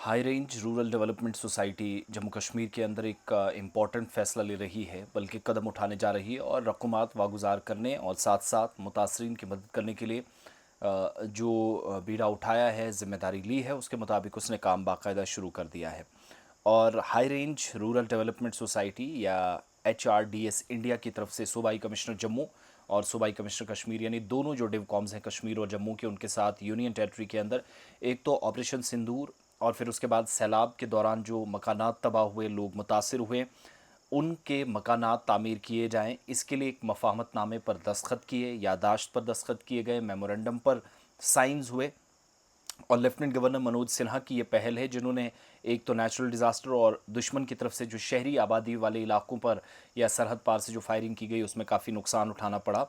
High range rural development society Jammu Kashmir के अंदर एक इम्पॉर्टेंट फ़ैसला ले रही है, बल्कि कदम उठाने जा रही है और रकूमात वागुजार करने और साथ साथ मुतासरीन की मदद करने के लिए जो बीड़ा उठाया है, ज़िम्मेदारी ली है, उसके मुताबिक उसने काम बाकायदा शुरू कर दिया है। और high range rural development society या HRDS इंडिया की तरफ से सूबाई कमिश्नर जम्मू और सूबाई कमिश्नर कश्मीर यानी दोनों जो डिवकॉम्स हैं कश्मीर और जम्मू के, उनके साथ यूनियन टेरिटरी के अंदर एक तो ऑपरेशन सिंदूर और फिर उसके बाद सैलाब के दौरान जो मकानात तबाह हुए, लोग मुतासिर हुए, उनके मकानात तामीर किए जाएं, इसके लिए एक मफाहमतनामे पर दस्तखत किए, यादाश्त पर दस्तखत किए गए, मेमोरेंडम पर साइंस हुए। और लेफ्टिनेंट गवर्नर मनोज सिन्हा की ये पहल है, जिन्होंने एक तो नेचुरल डिज़ास्टर और दुश्मन की तरफ से जो शहरी आबादी वाले इलाकों पर या सरहद पार से जो फायरिंग की गई उसमें काफ़ी नुकसान उठाना पड़ा।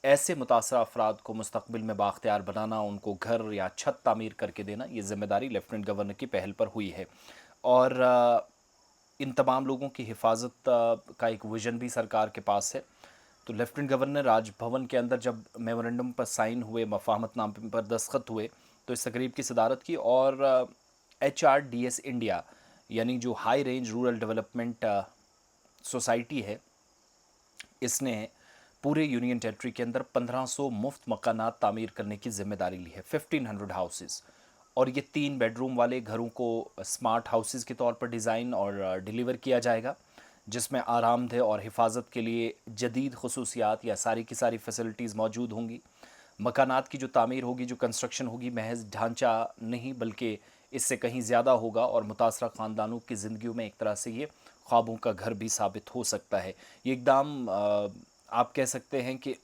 ऐसे मुतासरा अफराद को मुस्तकबिल में बाख्तियार बनाना, उनको घर या छत तामीर करके देना, ये ज़िम्मेदारी लेफ्टिनेंट गवर्नर की पहल पर हुई है। और इन तमाम लोगों की हिफाजत का एक विज़न भी सरकार के पास है। तो लेफ्टिनेंट गवर्नर राजभवन के अंदर जब मेमोरेंडम पर साइन हुए, मफाहमतनामे पर दस्तखत हुए, तो इस तकरीब की सदारत की। और HRDS इंडिया यानी जो high range rural development society है, इसने पूरे यूनियन टेरिटरी के अंदर 1500 मुफ्त मकानात तामीर करने की जिम्मेदारी ली है, 1500 हाउसेस। और ये 3 बेडरूम वाले घरों को स्मार्ट हाउसेस के तौर पर डिज़ाइन और डिलीवर किया जाएगा, जिसमें आरामदेह और हिफाजत के लिए जदीद खसूसियात या सारी की सारी फैसिलिटीज़ मौजूद होंगी। मकानात की जो तामीर होगी, जो कंस्ट्रक्शन होगी, महज ढांचा नहीं बल्कि इससे कहीं ज़्यादा होगा और मुतासरा ख़ानदानों की ज़िंदगियों में एक तरह से ये ख्वाबों का घर भी साबित हो सकता है। ये एकदम आप कह सकते हैं कि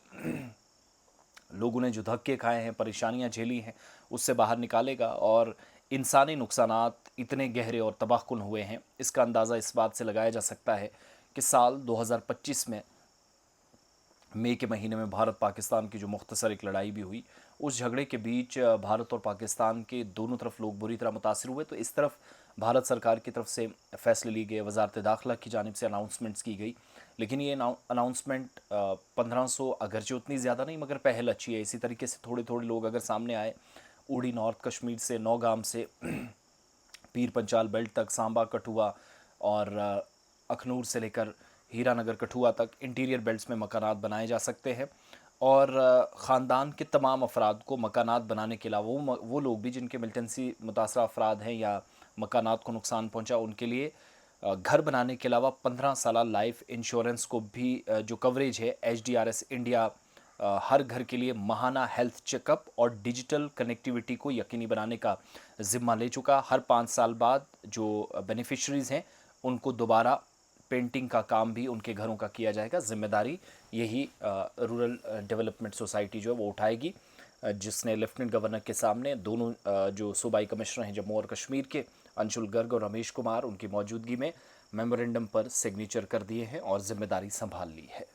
लोगों ने जो धक्के खाए हैं, परेशानियां झेली हैं, उससे बाहर निकालेगा। और इंसानी नुकसानात इतने गहरे और तबाहकुन हुए हैं, इसका अंदाज़ा इस बात से लगाया जा सकता है कि साल 2025 में मई के महीने में भारत पाकिस्तान की जो मुख्तसर एक लड़ाई भी हुई, उस झगड़े के बीच भारत और पाकिस्तान के दोनों तरफ लोग बुरी तरह मुतासिर हुए। तो इस तरफ भारत सरकार की तरफ से फ़ैसले लिए गए, वजारत दाखिला की जानिब से अनाउंसमेंट्स की गई। लेकिन ये अनाउंसमेंट 1500 अगरचे उतनी ज़्यादा नहीं, मगर पहल अच्छी है। इसी तरीके से थोड़े थोड़े लोग अगर सामने आए, उड़ी नॉर्थ कश्मीर से, नौगाम से पीर पंचाल बेल्ट तक, सांबा कठुआ और अखनूर से लेकर हीरानगर कठुआ तक इंटीरियर बेल्ट्स में मकानात बनाए जा सकते हैं। और ख़ानदान के तमाम अफराद को मकानात बनाने के अलावा वो लोग भी जिनके मिलिटेंसी मुतासरा अफराद हैं या मकानात को नुकसान पहुंचा, उनके लिए घर बनाने के अलावा 15 साल लाइफ इंश्योरेंस को भी जो कवरेज है, HDRS इंडिया हर घर के लिए माहाना हेल्थ चेकअप और डिजिटल कनेक्टिविटी को यकीनी बनाने का ज़िम्मा ले चुका। हर 5 साल बाद जो बेनिफिशरीज़ हैं, उनको दोबारा पेंटिंग का काम भी उनके घरों का किया जाएगा। ज़िम्मेदारी यही रूरल डेवलपमेंट सोसाइटी जो है वो उठाएगी, जिसने लेफ्टिनेंट गवर्नर के सामने दोनों जो सूबाई कमिश्नर हैं जम्मू और कश्मीर के, अंशुल गर्ग और रमेश कुमार, उनकी मौजूदगी में मेमोरेंडम पर सिग्नेचर कर दिए हैं और ज़िम्मेदारी संभाल ली है।